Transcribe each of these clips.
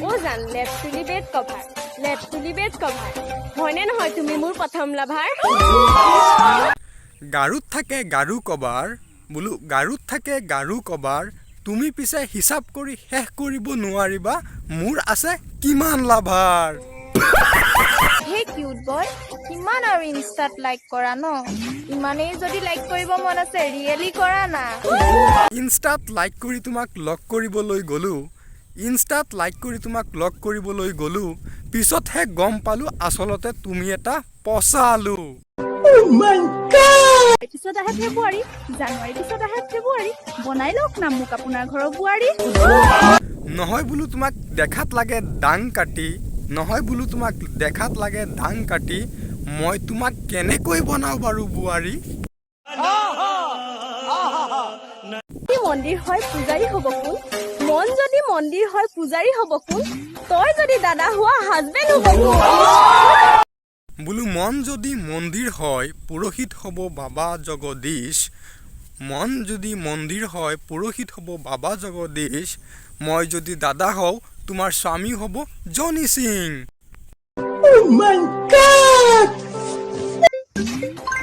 ও জান লেফ্ট টুলি bed cover হয়নে নহয় তুমি মোৰ প্ৰথম লাভাৰ গাৰুত থাকে গাৰু কভাৰ বোলো গাৰুত থাকে গাৰু কভাৰ তুমি পিছে হিচাপ কৰি শেষ কৰিব নোৱাৰিবা মোৰ আছে কিমান লাভাৰ হে কিউট বয় কিমান আৰু ইনষ্টাত লাইক কৰা ন ইমানেই যদি লাইক কৰিব মন আছে ৰিয়েলি কৰা না ইনষ্টাত লাইক কৰি তোমাক লগ কৰিবলৈ গ'লো পিছতহে গম পালো আচলতে তুমি এটা পচা আলু পিছত আহে ফেব্ৰুৱাৰী জানুৱাৰী পিছত আহে ফেব্ৰুৱাৰী বনাই লওক না মোক আপোনাৰ ঘৰৰ বোৱাৰী নহয় বোলো তোমাক দেখাত লাগে ডাং কাটি মই তোমাক কেনেকৈ বনাও বাৰু বোৱাৰী মন্দিৰ হয় পূজাৰী হ'ব কোন মন যদি মন্দিৰ হয় পূজাৰী হ'ব কোন তই যদি দাদা হোৱা হাজবেণ্ড হ'ব কোন বোলো মন যদি মন্দিৰ হয় পুৰোহিত হ'ব বাবা জগদীশ মই যদি দাদা হওঁ তোমাৰ স্বামী হ'ব জনি সিং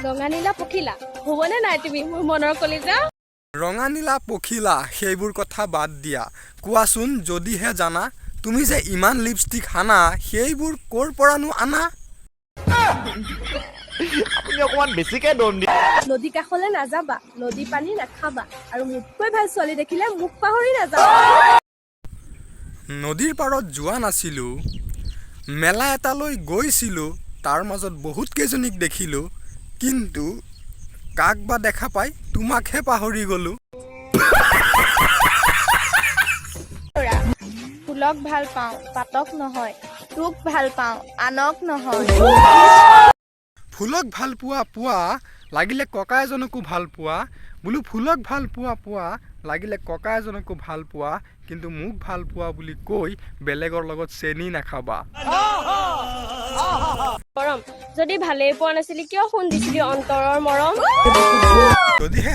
ৰঙা নীলা পখিলা হ'বনে নাই তুমি মোৰ মনৰ কলিজা ৰঙা নীলা পখিলা সেইবোৰ কথা বাদ দিয়া কোৱাচোন যদিহে জানা তুমি যে ইমান লিপষ্টিক হানা সেইবোৰ ক'ৰ পৰানো আনা আপুনি অকমান বেছিকে দম দিয়ে নদী কাষলৈ নাযাবা নদী পানী নাখাবা আৰু মোতকৈ ভাল ছোৱালী দেখিলে মুখ পাহৰি নাযাবা নদীৰ পাৰত যোৱা নাছিলো মেলা এটালৈ গৈছিলো তাৰ মাজত বহুত কেইজনীক দেখিলো কিন্তু কাক বা দেখা পাই তোমাকহে পাহৰি গলো ফুলক ভাল পাওঁ পাতক নহয় তোক ভাল পাওঁ আনক নহয় ফুলক ভাল পোৱা লাগিলে ককা এজনকো ভাল পোৱা বোলো ফুলক ভাল পোৱা লাগিলে ককা এজনকো ভাল পোৱা কিন্তু মোক ভাল পোৱা বুলি কৈ বেলেগৰ লগত চেনি নাখাবা গৰম যদি ভালেই পোৱা নাছিলি কিয় ফোন দিছিলি অন্তৰৰ মৰম যদিহে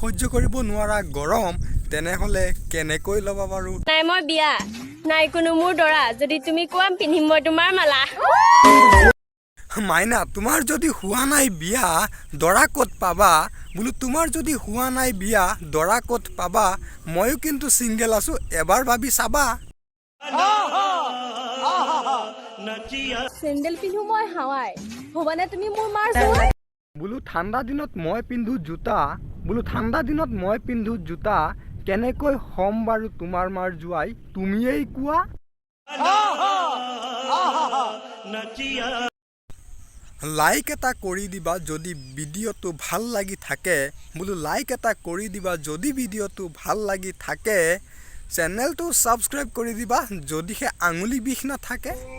সহ্য কৰিব নোৱাৰা গৰম তেনেহলে কেনেকৈ ল'বা বাৰু নাই মই বিয়া নাই কোনো মোৰ দৰা যদি তুমি কোৱা পিন্ধিম মই তোমাৰ মালা মাইনা তোমাৰ যদি হোৱা নাই বিয়া দৰা ক'ত পাবা বোলো তোমাৰ যদি হোৱা নাই বিয়া দৰা ক'ত পাবা ময়ো কিন্তু সিংগেল আছো এবাৰ ভাবি চাবা চেণ্ডেল পিন্ধো মই হাৱাই হ'বনে তুমি মোৰ মাৰ বোলো ঠাণ্ডা দিনত মই পিন্ধো জোতা কেনেকৈ হ'ম বাৰু তোমাৰ মাৰ জোৱাই তুমিয়েই কোৱা লাইক এটা কৰি দিবা যদি ভিডিঅ'টো ভাল লাগি থাকে চেনেলটো ছাবস্ক্ৰাইব কৰি দিবা যদিহে আঙুলি বিষ নাথাকে